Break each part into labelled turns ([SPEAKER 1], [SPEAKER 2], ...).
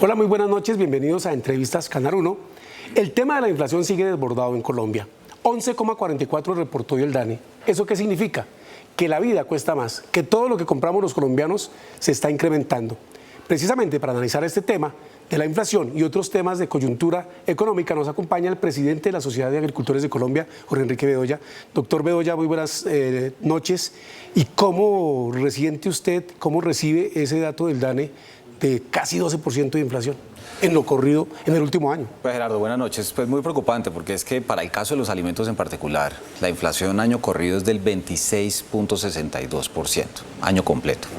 [SPEAKER 1] Hola, muy buenas noches, bienvenidos a Entrevistas Canal 1. El tema de la inflación sigue desbordado en Colombia. 11,44 reportó hoy el DANE. ¿Eso qué significa? Que la vida cuesta más, que todo lo que compramos los colombianos se está incrementando. Precisamente para analizar este tema de la inflación y otros temas de coyuntura económica nos acompaña el presidente de la Sociedad de Agricultores de Colombia, Jorge Enrique Bedoya. Doctor Bedoya, muy buenas noches. ¿Y cómo resiente usted, cómo recibe ese dato del DANE de casi 12% de inflación en lo corrido en el último año?
[SPEAKER 2] Pues Gerardo, buenas noches. Pues muy preocupante porque es que para el caso de los alimentos en particular, la inflación año corrido es del 26,62%, año completo.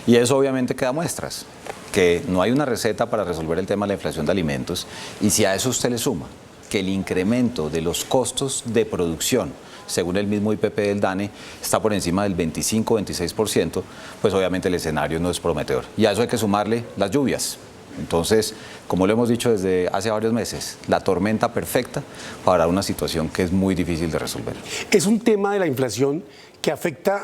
[SPEAKER 2] Y eso obviamente queda muestras, que no hay una receta para resolver el tema de la inflación de alimentos, y si a eso usted le suma que el incremento de los costos de producción, según el mismo IPP del DANE, está por encima del 25-26%, pues obviamente el escenario no es prometedor. Y a eso hay que sumarle las lluvias. Entonces, como lo hemos dicho desde hace varios meses, la tormenta perfecta para una situación que es muy difícil de resolver.
[SPEAKER 1] Es un tema de la inflación que afecta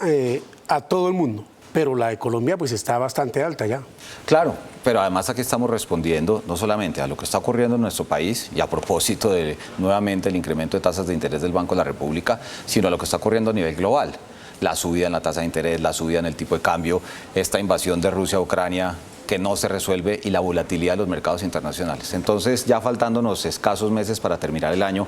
[SPEAKER 1] a todo el mundo, pero la de Colombia pues está bastante alta ya.
[SPEAKER 2] Claro, pero además aquí estamos respondiendo no solamente a lo que está ocurriendo en nuestro país y a propósito de nuevamente el incremento de tasas de interés del Banco de la República, sino a lo que está ocurriendo a nivel global. La subida en la tasa de interés, la subida en el tipo de cambio, esta invasión de Rusia a Ucrania que no se resuelve y la volatilidad de los mercados internacionales. Entonces, ya faltándonos escasos meses para terminar el año,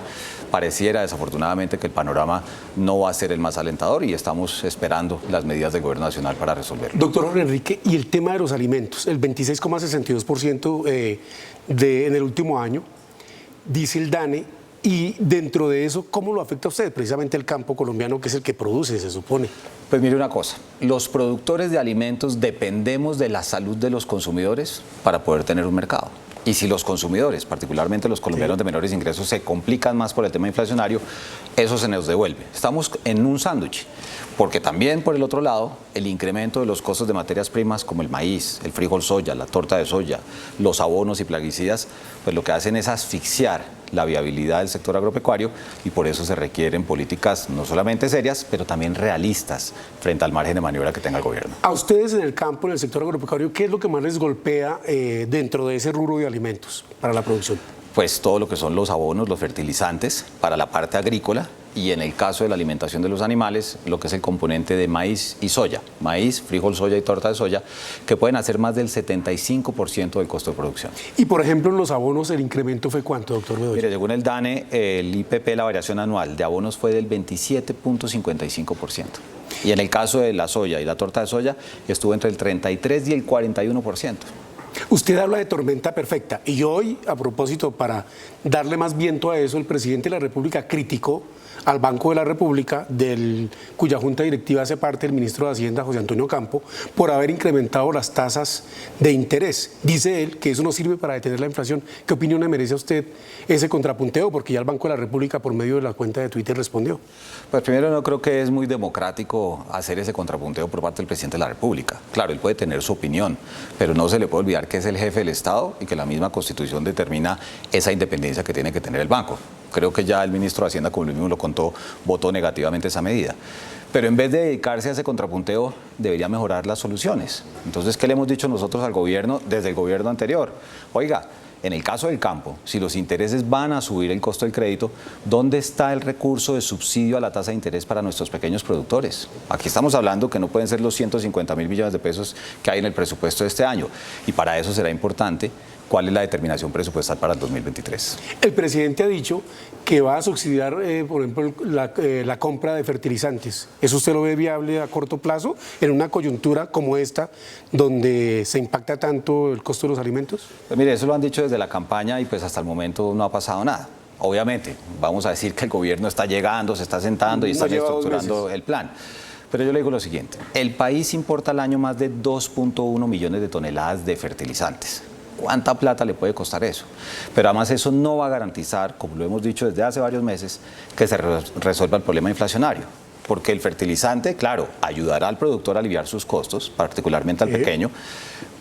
[SPEAKER 2] pareciera desafortunadamente que el panorama no va a ser el más alentador y estamos esperando las medidas del Gobierno Nacional para resolverlo.
[SPEAKER 1] Doctor Jorge Enrique, y el tema de los alimentos, el 26,62% en el último año, dice el DANE, y dentro de eso, ¿cómo lo afecta a usted? Precisamente el campo colombiano, que es el que produce, se supone.
[SPEAKER 2] Pues mire una cosa, los productores de alimentos dependemos de la salud de los consumidores para poder tener un mercado. Y si los consumidores, particularmente los colombianos de menores ingresos, se complican más por el tema inflacionario, eso se nos devuelve. Estamos en un sándwich, porque también por el otro lado, el incremento de los costos de materias primas como el maíz, el frijol soya, la torta de soya, los abonos y plaguicidas, pues lo que hacen es asfixiar la viabilidad del sector agropecuario y por eso se requieren políticas no solamente serias, pero también realistas frente al margen de maniobra que tenga el gobierno.
[SPEAKER 1] A ustedes en el campo, en el sector agropecuario, ¿qué es lo que más les golpea dentro de ese rubro de alimentos para la producción?
[SPEAKER 2] Pues todo lo que son los abonos, los fertilizantes para la parte agrícola y en el caso de la alimentación de los animales, lo que es el componente de maíz y soya, maíz, frijol soya y torta de soya, que pueden hacer más del 75% del costo de producción.
[SPEAKER 1] Y por ejemplo, en los abonos, ¿el incremento fue cuánto, doctor Bedoya?
[SPEAKER 2] Mire, según el DANE, el IPP, la variación anual de abonos fue del 27,55%. Y en el caso de la soya y la torta de soya, estuvo entre el 33 y el 41%.
[SPEAKER 1] Usted habla de tormenta perfecta y hoy, a propósito, para darle más viento a eso, el presidente de la República criticó al Banco de la República, cuya junta directiva hace parte el ministro de Hacienda, José Antonio Campo, por haber incrementado las tasas de interés. Dice él que eso no sirve para detener la inflación. ¿Qué opinión le merece a usted ese contrapunteo? Porque ya el Banco de la República, por medio de la cuenta de Twitter, respondió.
[SPEAKER 2] Pues primero, no creo que es muy democrático hacer ese contrapunteo por parte del presidente de la República. Claro, él puede tener su opinión, pero no se le puede olvidar que es el jefe del Estado y que la misma Constitución determina esa independencia que tiene que tener el banco. Creo que ya el ministro de Hacienda, como él mismo lo contó, votó negativamente esa medida. Pero en vez de dedicarse a ese contrapunteo, debería mejorar las soluciones. Entonces, ¿qué le hemos dicho nosotros al gobierno desde el gobierno anterior? Oiga, en el caso del campo, si los intereses van a subir el costo del crédito, ¿dónde está el recurso de subsidio a la tasa de interés para nuestros pequeños productores? Aquí estamos hablando que no pueden ser los 150.000 millones de pesos que hay en el presupuesto de este año. Y para eso será importante cuál es la determinación presupuestal para el 2023.
[SPEAKER 1] El presidente ha dicho que va a subsidiar, por ejemplo, la compra de fertilizantes. ¿Eso usted lo ve viable a corto plazo en una coyuntura como esta, donde se impacta tanto el costo de los alimentos?
[SPEAKER 2] Pues mire, eso lo han dicho desde la campaña y pues hasta el momento no ha pasado nada. Obviamente, vamos a decir que el gobierno está llegando, se está sentando y está estructurando el plan. Pero yo le digo lo siguiente, el país importa al año más de 2,1 millones de toneladas de fertilizantes. ¿Cuánta plata le puede costar eso? Pero además eso no va a garantizar, como lo hemos dicho desde hace varios meses, que se resuelva el problema inflacionario. Porque el fertilizante, claro, ayudará al productor a aliviar sus costos, particularmente al pequeño,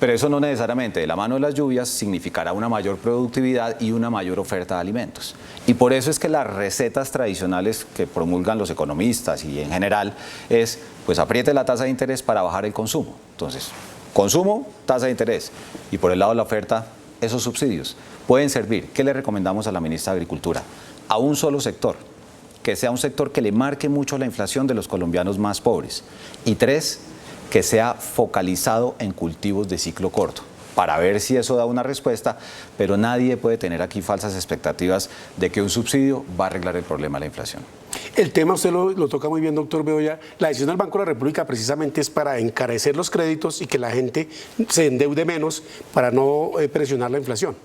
[SPEAKER 2] pero eso no necesariamente de la mano de las lluvias significará una mayor productividad y una mayor oferta de alimentos. Y por eso es que las recetas tradicionales que promulgan los economistas y en general es, pues apriete la tasa de interés para bajar el consumo. Entonces, consumo, tasa de interés. Y por el lado de la oferta, esos subsidios pueden servir. ¿Qué le recomendamos a la ministra de Agricultura? A un solo sector, que sea un sector que le marque mucho la inflación de los colombianos más pobres. Y 3, que sea focalizado en cultivos de ciclo corto, para ver si eso da una respuesta, pero nadie puede tener aquí falsas expectativas de que un subsidio va a arreglar el problema de la inflación.
[SPEAKER 1] El tema usted lo toca muy bien, doctor Bedoya. La decisión del Banco de la República precisamente es para encarecer los créditos y que la gente se endeude menos para no presionar la inflación.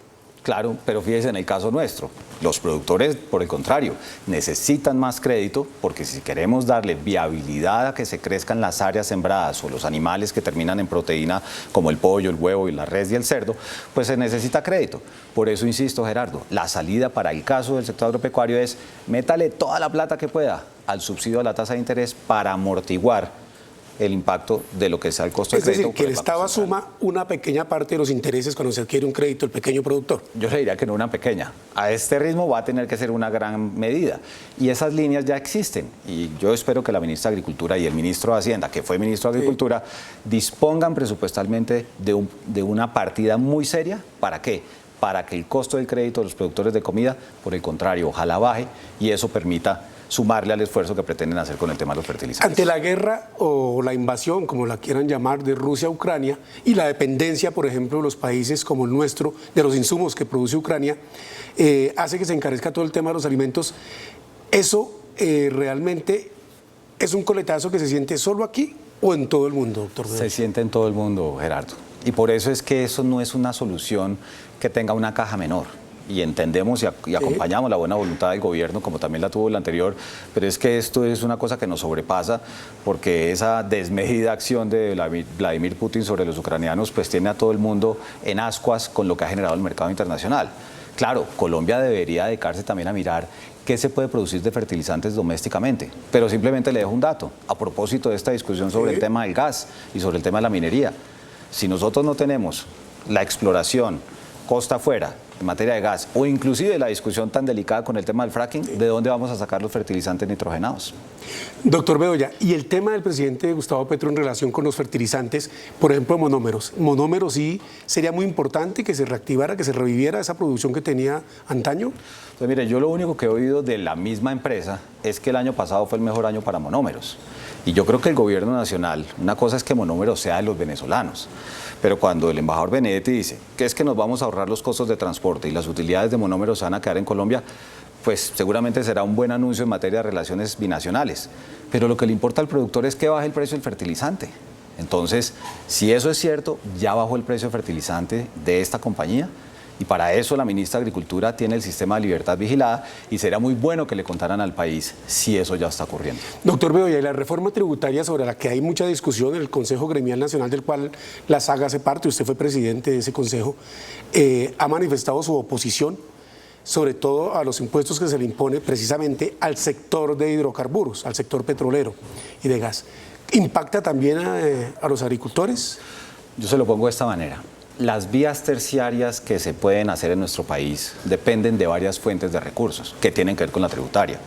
[SPEAKER 2] Claro, pero fíjese en el caso nuestro, los productores, por el contrario, necesitan más crédito porque si queremos darle viabilidad a que se crezcan las áreas sembradas o los animales que terminan en proteína como el pollo, el huevo y la res y el cerdo, pues se necesita crédito. Por eso insisto, Gerardo, la salida para el caso del sector agropecuario es métale toda la plata que pueda al subsidio a la tasa de interés para amortiguar el impacto de lo que sea el costo de crédito.
[SPEAKER 1] Es decir, que el Estado asuma una pequeña parte de los intereses cuando se adquiere un crédito el pequeño productor.
[SPEAKER 2] Yo le diría que no una pequeña. A este ritmo va a tener que ser una gran medida. Y esas líneas ya existen. Y yo espero que la ministra de Agricultura y el ministro de Hacienda, que fue ministro de Agricultura, dispongan presupuestalmente de una partida muy seria. ¿Para qué? Para que el costo del crédito de los productores de comida, por el contrario, ojalá baje y eso permita sumarle al esfuerzo que pretenden hacer con el tema de los fertilizantes.
[SPEAKER 1] Ante la guerra o la invasión, como la quieran llamar, de Rusia a Ucrania y la dependencia, por ejemplo, de los países como el nuestro, de los insumos que produce Ucrania, hace que se encarezca todo el tema de los alimentos. ¿Eso realmente es un coletazo que se siente solo aquí o en todo el mundo, doctor?
[SPEAKER 2] Se siente en todo el mundo, Gerardo. Y por eso es que eso no es una solución que tenga una caja menor. Y entendemos y acompañamos la buena voluntad del gobierno, como también la tuvo el anterior, pero es que esto es una cosa que nos sobrepasa, porque esa desmedida acción de Vladimir Putin sobre los ucranianos, pues tiene a todo el mundo en ascuas con lo que ha generado el mercado internacional. Claro, Colombia debería dedicarse también a mirar qué se puede producir de fertilizantes domésticamente, pero simplemente le dejo un dato, a propósito de esta discusión sobre el tema del gas y sobre el tema de la minería. Si nosotros no tenemos la exploración costa afuera en materia de gas, o inclusive la discusión tan delicada con el tema del fracking, ¿de dónde vamos a sacar los fertilizantes nitrogenados?
[SPEAKER 1] Doctor Bedoya, y el tema del presidente Gustavo Petro en relación con los fertilizantes, por ejemplo, monómeros. Monómeros sí sería muy importante que se reactivara, que se reviviera esa producción que tenía antaño.
[SPEAKER 2] Pues mire, yo lo único que he oído de la misma empresa es que el año pasado fue el mejor año para monómeros. Y yo creo que el gobierno nacional, una cosa es que monómeros sea de los venezolanos, pero cuando el embajador Benedetti dice que es que nos vamos a ahorrar los costos de transporte y las utilidades de monómeros se van a quedar en Colombia, pues seguramente será un buen anuncio en materia de relaciones binacionales. Pero lo que le importa al productor es que baje el precio del fertilizante. Entonces, si eso es cierto, ya bajó el precio del fertilizante de esta compañía. Y para eso la ministra de Agricultura tiene el sistema de libertad vigilada y será muy bueno que le contaran al país si eso ya está ocurriendo.
[SPEAKER 1] Doctor Bedoya, y la reforma tributaria sobre la que hay mucha discusión en el Consejo Gremial Nacional, del cual la SAG hace parte, usted fue presidente de ese consejo, ha manifestado su oposición, sobre todo a los impuestos que se le impone precisamente al sector de hidrocarburos, al sector petrolero y de gas. ¿Impacta también a los agricultores?
[SPEAKER 2] Yo se lo pongo de esta manera. Las vías terciarias que se pueden hacer en nuestro país dependen de varias fuentes de recursos que tienen que ver con la tributaria.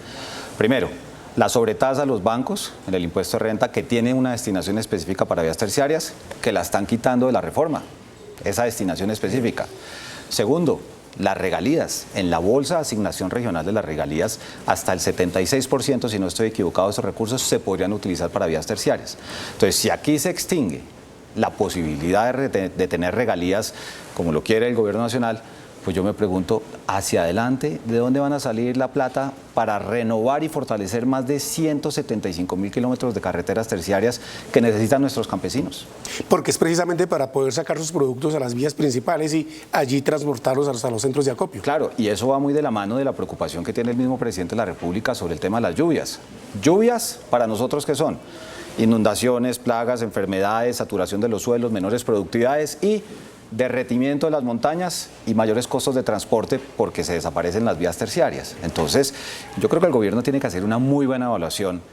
[SPEAKER 2] Primero, la sobretasa a los bancos en el impuesto de renta, que tiene una destinación específica para vías terciarias, que la están quitando de la reforma, esa destinación específica. Segundo, las regalías. En la bolsa de asignación regional de las regalías, hasta el 76%, si no estoy equivocado, de esos recursos se podrían utilizar para vías terciarias. Entonces, si aquí se extingue la posibilidad de tener regalías como lo quiere el gobierno nacional, pues yo me pregunto, hacia adelante, ¿de dónde van a salir la plata para renovar y fortalecer más de 175.000 kilómetros de carreteras terciarias que necesitan nuestros campesinos?
[SPEAKER 1] Porque es precisamente para poder sacar sus productos a las vías principales y allí transportarlos hasta los centros de acopio.
[SPEAKER 2] Claro, y eso va muy de la mano de la preocupación que tiene el mismo presidente de la República sobre el tema de las lluvias. ¿Lluvias para nosotros qué son? Inundaciones, plagas, enfermedades, saturación de los suelos, menores productividades y derretimiento de las montañas y mayores costos de transporte porque se desaparecen las vías terciarias. Entonces, yo creo que el gobierno tiene que hacer una muy buena evaluación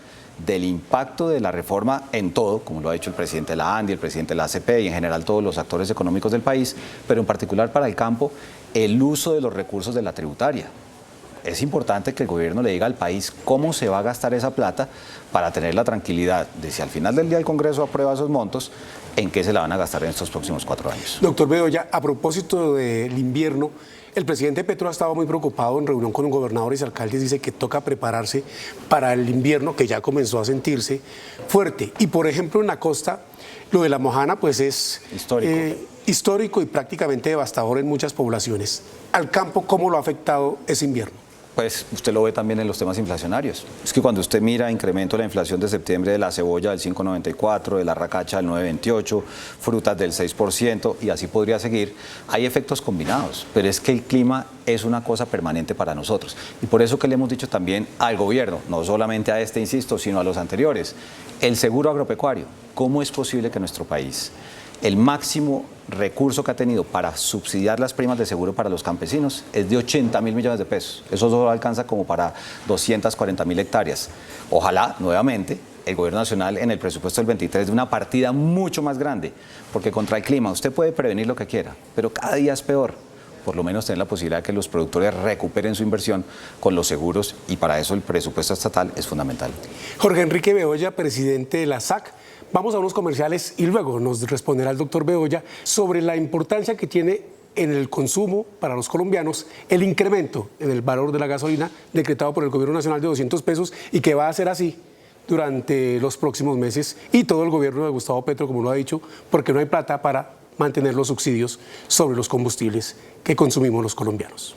[SPEAKER 2] del impacto de la reforma en todo, como lo ha dicho el presidente de la ANDI, el presidente de la ACP y en general todos los actores económicos del país, pero en particular para el campo, el uso de los recursos de la tributaria. Es importante que el gobierno le diga al país cómo se va a gastar esa plata para tener la tranquilidad de si al final del día el Congreso aprueba esos montos, en qué se la van a gastar en estos próximos 4 años.
[SPEAKER 1] Doctor Bedoya, a propósito del invierno, el presidente Petro ha estado muy preocupado en reunión con gobernadores y alcaldes, dice que toca prepararse para el invierno que ya comenzó a sentirse fuerte. Y por ejemplo en la costa, lo de la Mojana pues es histórico y prácticamente devastador en muchas poblaciones. Al campo, ¿cómo lo ha afectado ese invierno?
[SPEAKER 2] Pues usted lo ve también en los temas inflacionarios. Es que cuando usted mira incremento de la inflación de septiembre de la cebolla del 5,94, de la racacha del 9,28, frutas del 6% y así podría seguir, hay efectos combinados, pero es que el clima es una cosa permanente para nosotros. Y por eso que le hemos dicho también al gobierno, no solamente a este, insisto, sino a los anteriores, el seguro agropecuario. ¿Cómo es posible que nuestro país, el máximo recurso que ha tenido para subsidiar las primas de seguro para los campesinos es de 80.000 millones de pesos? Eso solo alcanza como para 240.000 hectáreas. Ojalá, nuevamente, el gobierno nacional en el presupuesto del 23 de una partida mucho más grande, porque contra el clima usted puede prevenir lo que quiera, pero cada día es peor. Por lo menos tener la posibilidad de que los productores recuperen su inversión con los seguros, y para eso el presupuesto estatal es fundamental.
[SPEAKER 1] Jorge Enrique Bedoya, presidente de la SAC. Vamos a unos comerciales y luego nos responderá el doctor Bedoya sobre la importancia que tiene en el consumo para los colombianos el incremento en el valor de la gasolina decretado por el gobierno nacional de 200 pesos y que va a ser así durante los próximos meses, y todo el gobierno de Gustavo Petro, como lo ha dicho, porque no hay plata para mantener los subsidios sobre los combustibles que consumimos los colombianos.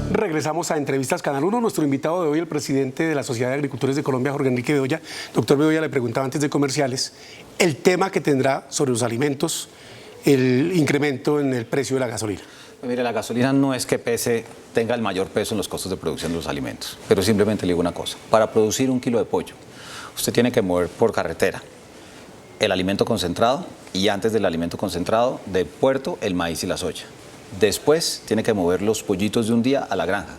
[SPEAKER 1] Regresamos a Entrevistas Canal 1. Nuestro invitado de hoy, el presidente de la Sociedad de Agricultores de Colombia, Jorge Enrique Bedoya. Doctor Bedoya, le preguntaba antes de comerciales el tema que tendrá sobre los alimentos, el incremento en el precio de la gasolina.
[SPEAKER 2] Mire, la gasolina no es que tenga el mayor peso en los costos de producción de los alimentos, pero simplemente le digo una cosa: para producir 1 kilo de pollo, usted tiene que mover por carretera el alimento concentrado, y antes del alimento concentrado, del puerto, el maíz y la soya. Después tiene que mover los pollitos de un día a la granja.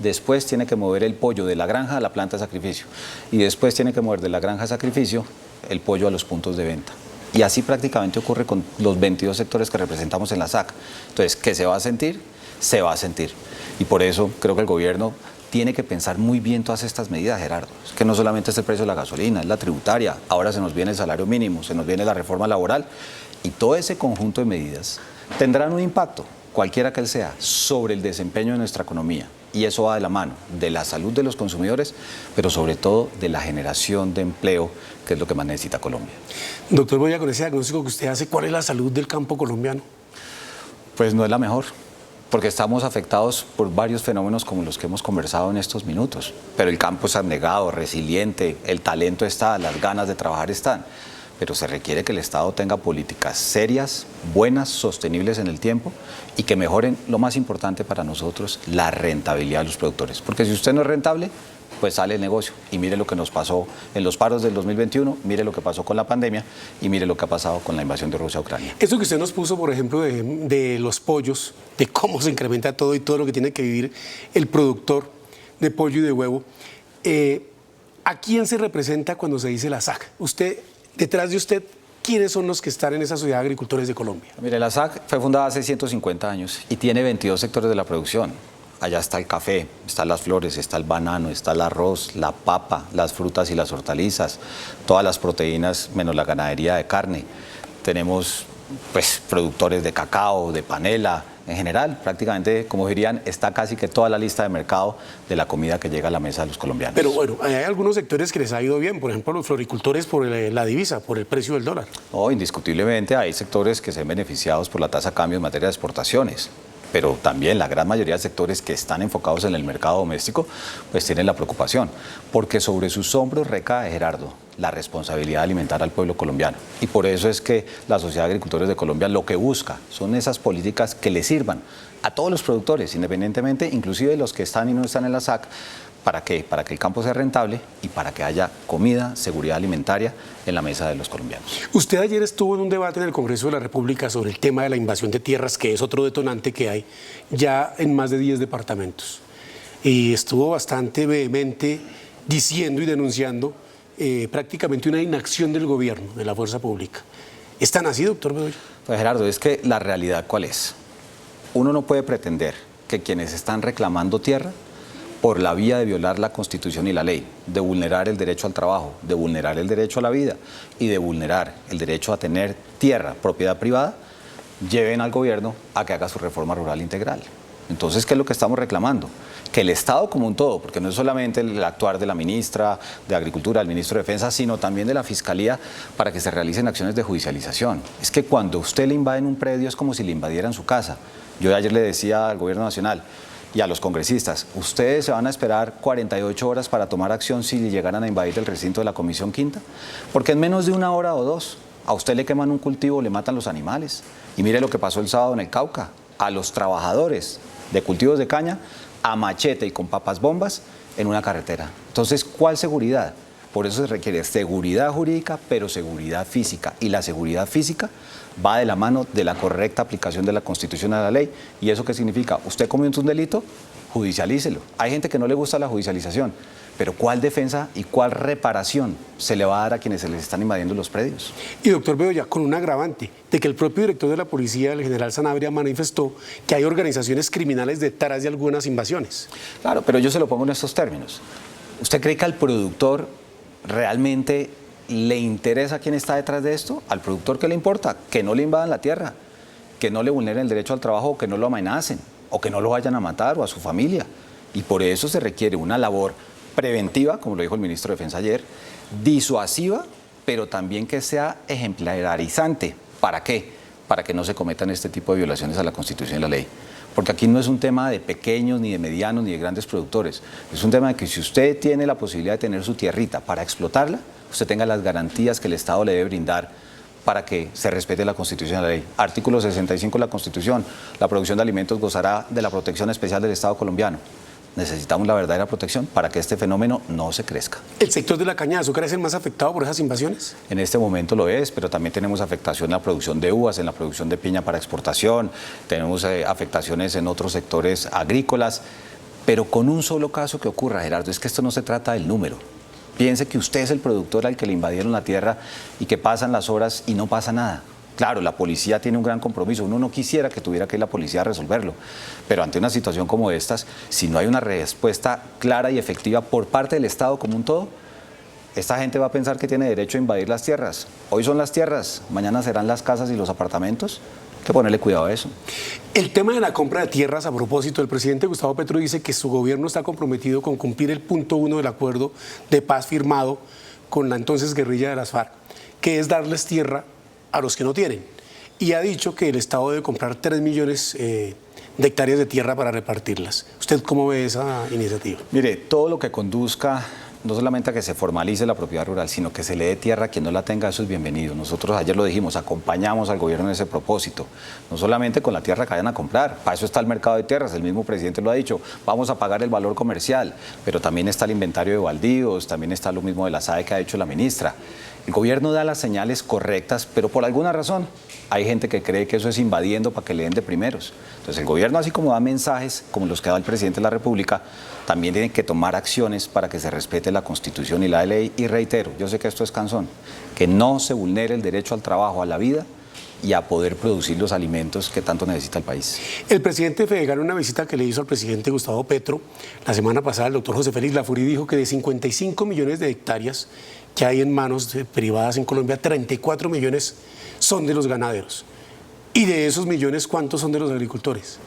[SPEAKER 2] Después tiene que mover el pollo de la granja a la planta de sacrificio. Y después tiene que mover de la granja a sacrificio el pollo a los puntos de venta. Y así prácticamente ocurre con los 22 sectores que representamos en la SAC. Entonces, ¿qué se va a sentir? Se va a sentir. Y por eso creo que el gobierno tiene que pensar muy bien todas estas medidas, Gerardo. Es que no solamente es el precio de la gasolina, es la tributaria, ahora se nos viene el salario mínimo, se nos viene la reforma laboral, y todo ese conjunto de medidas tendrán un impacto, cualquiera que él sea, sobre el desempeño de nuestra economía. Y eso va de la mano de la salud de los consumidores, pero sobre todo de la generación de empleo, que es lo que más necesita Colombia.
[SPEAKER 1] Doctor Bedoya, con ese diagnóstico que usted hace, ¿cuál es la salud del campo colombiano?
[SPEAKER 2] Pues no es la mejor, porque estamos afectados por varios fenómenos como los que hemos conversado en estos minutos. Pero el campo es abnegado, resiliente, el talento está, las ganas de trabajar están. Pero se requiere que el Estado tenga políticas serias, buenas, sostenibles en el tiempo, y que mejoren, lo más importante para nosotros, la rentabilidad de los productores. Porque si usted no es rentable, pues sale el negocio. Y mire lo que nos pasó en los paros del 2021, mire lo que pasó con la pandemia y mire lo que ha pasado con la invasión de Rusia a Ucrania.
[SPEAKER 1] Eso que usted nos puso, por ejemplo, de los pollos, de cómo se incrementa todo y todo lo que tiene que vivir el productor de pollo y de huevo, ¿a quién se representa cuando se dice la SAC? Usted, detrás de usted, ¿quiénes son los que están en esa Sociedad de Agricultores de Colombia?
[SPEAKER 2] Mire, la SAC fue fundada hace 150 años y tiene 22 sectores de la producción. Allá está el café, están las flores, está el banano, está el arroz, la papa, las frutas y las hortalizas, todas las proteínas menos la ganadería de carne. Tenemos pues productores de cacao, de panela, en general, prácticamente, como dirían, está casi que toda la lista de mercado de la comida que llega a la mesa de los colombianos.
[SPEAKER 1] Pero bueno, hay algunos sectores que les ha ido bien, por ejemplo, los floricultores por la divisa, por el precio del dólar.
[SPEAKER 2] No, indiscutiblemente hay sectores que se ven beneficiados por la tasa de cambio en materia de exportaciones. Pero también la gran mayoría de sectores que están enfocados en el mercado doméstico, pues tienen la preocupación, porque sobre sus hombros recae, Gerardo, la responsabilidad de alimentar al pueblo colombiano. Y por eso es que la Sociedad de Agricultores de Colombia lo que busca son esas políticas que le sirvan a todos los productores, independientemente, inclusive los que están y no están en la SAC. ¿Para qué? Para que el campo sea rentable y para que haya comida, seguridad alimentaria en la mesa de los colombianos.
[SPEAKER 1] Usted ayer estuvo en un debate en el Congreso de la República sobre el tema de la invasión de tierras, que es otro detonante que hay ya en más de 10 departamentos. Y estuvo bastante vehemente diciendo y denunciando prácticamente una inacción del gobierno, de la fuerza pública. ¿Es tan así, doctor Bedoya?
[SPEAKER 2] Pues Gerardo, es que la realidad, ¿cuál es? Uno no puede pretender que quienes están reclamando tierra por la vía de violar la Constitución y la ley, de vulnerar el derecho al trabajo, de vulnerar el derecho a la vida y de vulnerar el derecho a tener tierra, propiedad privada, lleven al gobierno a que haga su reforma rural integral. Entonces, ¿qué es lo que estamos reclamando? Que el Estado como un todo, porque no es solamente el actuar de la ministra de Agricultura, del ministro de Defensa, sino también de la Fiscalía, para que se realicen acciones de judicialización. Es que cuando usted le invade en un predio es como si le invadieran su casa. Yo ayer le decía al gobierno nacional y a los congresistas, ustedes se van a esperar 48 horas para tomar acción si llegaran a invadir el recinto de la Comisión Quinta, porque en menos de 1 hora o 2, a usted le queman un cultivo, le matan los animales. Y mire lo que pasó el sábado en el Cauca, a los trabajadores de cultivos de caña, a machete y con papas bombas en una carretera. Entonces, ¿cuál seguridad? Por eso se requiere seguridad jurídica, pero seguridad física. Y la seguridad física va de la mano de la correcta aplicación de la Constitución a la ley. ¿Y eso qué significa? Usted comete un delito, judicialícelo. Hay gente que no le gusta la judicialización, pero ¿cuál defensa y cuál reparación se le va a dar a quienes se les están invadiendo los predios?
[SPEAKER 1] Y doctor Bedoya, con un agravante de que el propio director de la policía, el general Sanabria, manifestó que hay organizaciones criminales detrás de algunas invasiones.
[SPEAKER 2] Claro, pero yo se lo pongo en estos términos. ¿Usted cree que al productor realmente le interesa quién está detrás de esto? Al productor, ¿qué le importa? Que no le invadan la tierra, que no le vulneren el derecho al trabajo, que no lo amenacen, o que no lo vayan a matar, o a su familia. Y por eso se requiere una labor preventiva, como lo dijo el ministro de Defensa ayer, disuasiva, pero también que sea ejemplarizante. ¿Para qué? Para que no se cometan este tipo de violaciones a la Constitución y la ley. Porque aquí no es un tema de pequeños, ni de medianos, ni de grandes productores. Es un tema de que si usted tiene la posibilidad de tener su tierrita para explotarla, usted tenga las garantías que el Estado le debe brindar para que se respete la Constitución y la ley. Artículo 65 de la Constitución, la producción de alimentos gozará de la protección especial del Estado colombiano. Necesitamos la verdadera protección para que este fenómeno no se crezca.
[SPEAKER 1] ¿El sector de la caña de azúcar es el más afectado por esas invasiones?
[SPEAKER 2] En este momento lo es, pero también tenemos afectación en la producción de uvas, en la producción de piña para exportación, tenemos afectaciones en otros sectores agrícolas, pero con un solo caso que ocurra, Gerardo, es que esto no se trata del número. Piense que usted es el productor al que le invadieron la tierra y que pasan las horas y no pasa nada. Claro, la policía tiene un gran compromiso, uno no quisiera que tuviera que ir la policía a resolverlo, pero ante una situación como estas, si no hay una respuesta clara y efectiva por parte del Estado como un todo, esta gente va a pensar que tiene derecho a invadir las tierras. Hoy son las tierras, mañana serán las casas y los apartamentos. Hay que ponerle cuidado a eso.
[SPEAKER 1] El tema de la compra de tierras, a propósito, el presidente Gustavo Petro dice que su gobierno está comprometido con cumplir el punto 1 del acuerdo de paz firmado con la entonces guerrilla de las FARC, que es darles tierra a los que no tienen. Y ha dicho que el Estado debe comprar 3 millones de hectáreas de tierra para repartirlas. ¿Usted cómo ve esa iniciativa?
[SPEAKER 2] Mire, todo lo que conduzca no solamente a que se formalice la propiedad rural, sino que se le dé tierra a quien no la tenga, eso es bienvenido. Nosotros ayer lo dijimos, acompañamos al gobierno en ese propósito, no solamente con la tierra que vayan a comprar, para eso está el mercado de tierras, el mismo presidente lo ha dicho, vamos a pagar el valor comercial, pero también está el inventario de baldíos, también está lo mismo de la SAE que ha hecho la ministra. El gobierno da las señales correctas, pero por alguna razón hay gente que cree que eso es invadiendo para que le den de primeros. Entonces el gobierno, así como da mensajes, como los que da el presidente de la República, también tiene que tomar acciones para que se respete la Constitución y la ley. Y reitero, yo sé que esto es cansón, que no se vulnere el derecho al trabajo, a la vida y a poder producir los alimentos que tanto necesita el país.
[SPEAKER 1] El presidente Fedegar, en una visita que le hizo al presidente Gustavo Petro, la semana pasada el doctor José Félix Lafurí dijo que de 55 millones de hectáreas que hay en manos privadas en Colombia, 34 millones son de los ganaderos. Y de esos millones, ¿cuántos son de los agricultores?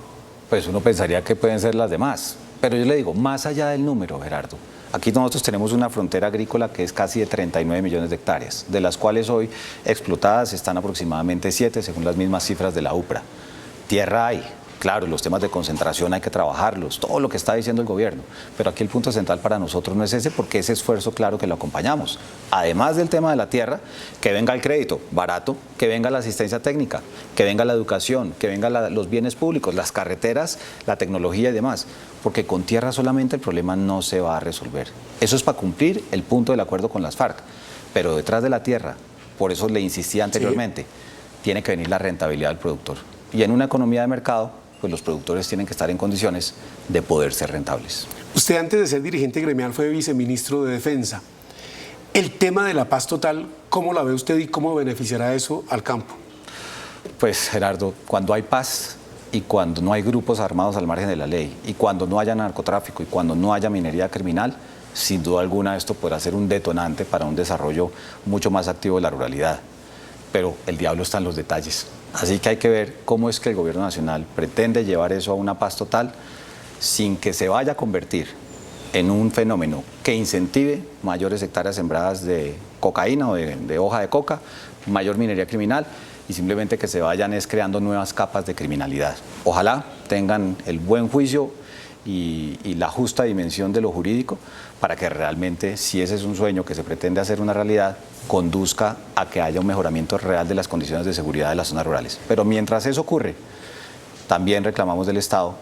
[SPEAKER 2] Pues uno pensaría que pueden ser las demás, pero yo le digo, más allá del número, Gerardo, aquí nosotros tenemos una frontera agrícola que es casi de 39 millones de hectáreas, de las cuales hoy explotadas están aproximadamente 7, según las mismas cifras de la UPRA. Tierra hay. Claro, los temas de concentración hay que trabajarlos, todo lo que está diciendo el gobierno, pero aquí el punto central para nosotros no es ese, porque ese esfuerzo claro que lo acompañamos. Además del tema de la tierra, que venga el crédito barato, que venga la asistencia técnica, que venga la educación, que vengan los bienes públicos, las carreteras, la tecnología y demás, porque con tierra solamente el problema no se va a resolver. Eso es para cumplir el punto del acuerdo con las FARC, pero detrás de la tierra, por eso le insistía anteriormente, tiene que venir la rentabilidad del productor. Y en una economía de mercado, pues los productores tienen que estar en condiciones de poder ser rentables.
[SPEAKER 1] Usted, antes de ser dirigente gremial, fue viceministro de Defensa. El tema de la paz total, ¿cómo la ve usted y cómo beneficiará eso al campo?
[SPEAKER 2] Pues, Gerardo, cuando hay paz, y cuando no hay grupos armados al margen de la ley, y cuando no haya narcotráfico, y cuando no haya minería criminal, sin duda alguna esto podrá ser un detonante para un desarrollo mucho más activo de la ruralidad. Pero el diablo está en los detalles. Así que hay que ver cómo es que el gobierno nacional pretende llevar eso a una paz total sin que se vaya a convertir en un fenómeno que incentive mayores hectáreas sembradas de cocaína o de hoja de coca, mayor minería criminal y simplemente que se vayan creando nuevas capas de criminalidad. Ojalá tengan el buen juicio y la justa dimensión de lo jurídico para que realmente, si ese es un sueño que se pretende hacer una realidad, conduzca a que haya un mejoramiento real de las condiciones de seguridad de las zonas rurales. Pero mientras eso ocurre, también reclamamos del Estado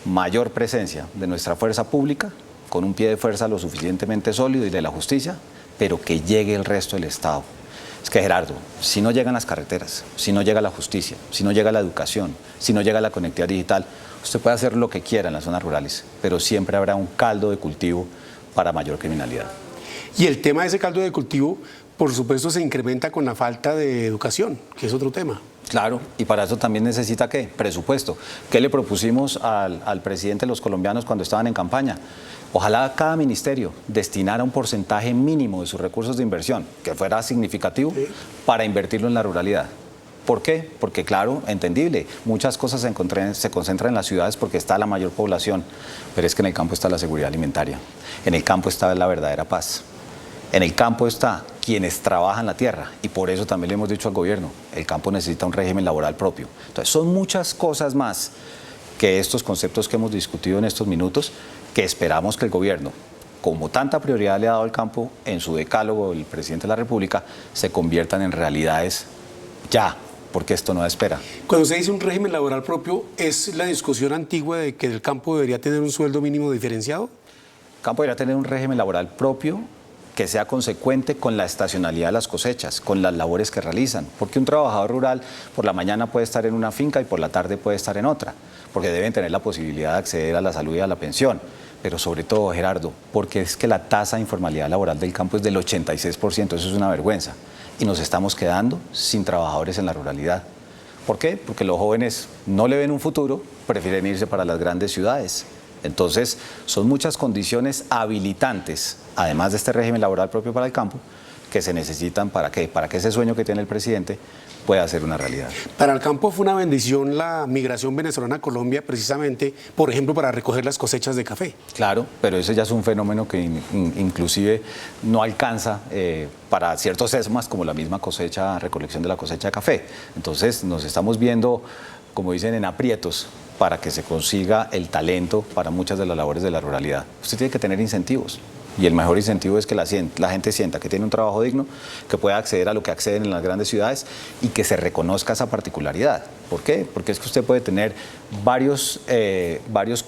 [SPEAKER 2] mayor presencia de nuestra fuerza pública, con un pie de fuerza lo suficientemente sólido y de la justicia, pero que llegue el resto del Estado. Es que, Gerardo, si no llegan las carreteras, si no llega la justicia, si no llega la educación, si no llega la conectividad digital, usted puede hacer lo que quiera en las zonas rurales, pero siempre habrá un caldo de cultivo para mayor criminalidad.
[SPEAKER 1] Y el tema de ese caldo de cultivo, por supuesto, se incrementa con la falta de educación, que es otro tema.
[SPEAKER 2] Claro, y para eso también necesita, ¿qué? Presupuesto. ¿Qué le propusimos al presidente de los colombianos cuando estaban en campaña? Ojalá cada ministerio destinara un porcentaje mínimo de sus recursos de inversión, que fuera significativo, sí, para invertirlo en la ruralidad. ¿Por qué? Porque, claro, entendible, muchas cosas se concentran en las ciudades porque está la mayor población, pero es que en el campo está la seguridad alimentaria, en el campo está la verdadera paz, en el campo está quienes trabajan la tierra y por eso también le hemos dicho al gobierno, el campo necesita un régimen laboral propio. Entonces, son muchas cosas más que estos conceptos que hemos discutido en estos minutos que esperamos que el gobierno, como tanta prioridad le ha dado al campo en su decálogo el presidente de la República, se conviertan en realidades ya, porque esto no da espera.
[SPEAKER 1] Cuando se dice un régimen laboral propio, ¿es la discusión antigua de que el campo debería tener un sueldo mínimo diferenciado?
[SPEAKER 2] El campo debería tener un régimen laboral propio que sea consecuente con la estacionalidad de las cosechas, con las labores que realizan, porque un trabajador rural por la mañana puede estar en una finca y por la tarde puede estar en otra, porque deben tener la posibilidad de acceder a la salud y a la pensión. Pero sobre todo, Gerardo, porque es que la tasa de informalidad laboral del campo es del 86%, eso es una vergüenza. Y nos estamos quedando sin trabajadores en la ruralidad. ¿Por qué? Porque los jóvenes no le ven un futuro, prefieren irse para las grandes ciudades. Entonces, son muchas condiciones habilitantes, además de este régimen laboral propio para el campo, que se necesitan ¿para qué? Para que ese sueño que tiene el presidente pueda ser una realidad.
[SPEAKER 1] Para el campo fue una bendición la migración venezolana a Colombia, precisamente, por ejemplo, para recoger las cosechas de café.
[SPEAKER 2] Claro, pero ese ya es un fenómeno que inclusive no alcanza para ciertos ESMAs, como la misma recolección de la cosecha de café. Entonces, nos estamos viendo, como dicen, en aprietos para que se consiga el talento para muchas de las labores de la ruralidad. Usted tiene que tener incentivos. Y el mejor incentivo es que la gente sienta que tiene un trabajo digno, que pueda acceder a lo que acceden en las grandes ciudades y que se reconozca esa particularidad. ¿Por qué? Porque es que usted puede tener varios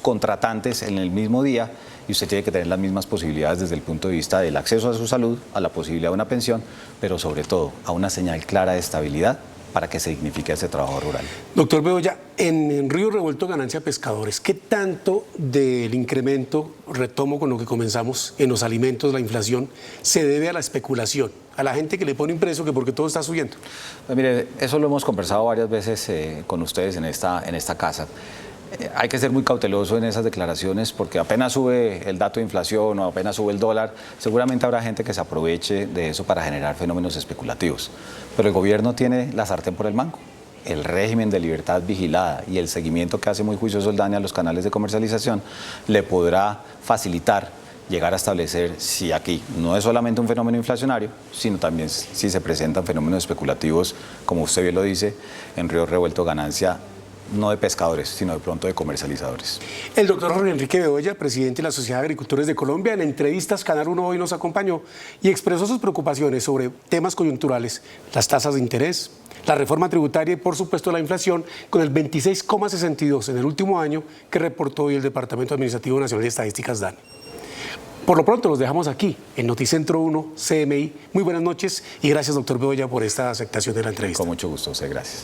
[SPEAKER 2] contratantes en el mismo día y usted tiene que tener las mismas posibilidades desde el punto de vista del acceso a su salud, a la posibilidad de una pensión, pero sobre todo a una señal clara de estabilidad para que se dignifique ese trabajo rural.
[SPEAKER 1] Doctor Bedoya, en Río Revuelto Ganancia Pescadores, ¿qué tanto del incremento, retomo con lo que comenzamos, en los alimentos, la inflación, se debe a la especulación? A la gente que le pone un precio que porque todo está subiendo.
[SPEAKER 2] Pues mire, eso lo hemos conversado varias veces con ustedes en esta casa. Hay que ser muy cauteloso en esas declaraciones porque apenas sube el dato de inflación o apenas sube el dólar, seguramente habrá gente que se aproveche de eso para generar fenómenos especulativos. Pero el gobierno tiene la sartén por el mango. El régimen de libertad vigilada y el seguimiento que hace muy juicioso el DANE a los canales de comercialización le podrá facilitar llegar a establecer si aquí no es solamente un fenómeno inflacionario, sino también si se presentan fenómenos especulativos, como usted bien lo dice, en Río Revuelto Ganancia, no de pescadores, sino de pronto de comercializadores.
[SPEAKER 1] El doctor Jorge Enrique Bedoya, presidente de la Sociedad de Agricultores de Colombia, en entrevistas Canal 1 hoy nos acompañó y expresó sus preocupaciones sobre temas coyunturales, las tasas de interés, la reforma tributaria y, por supuesto, la inflación, con el 26,62 en el último año que reportó hoy el Departamento Administrativo Nacional de Estadísticas, DANE. Por lo pronto los dejamos aquí, en Noticentro 1, CMI. Muy buenas noches y gracias, doctor Bedoya, por esta aceptación de la entrevista.
[SPEAKER 2] Con mucho gusto, gracias.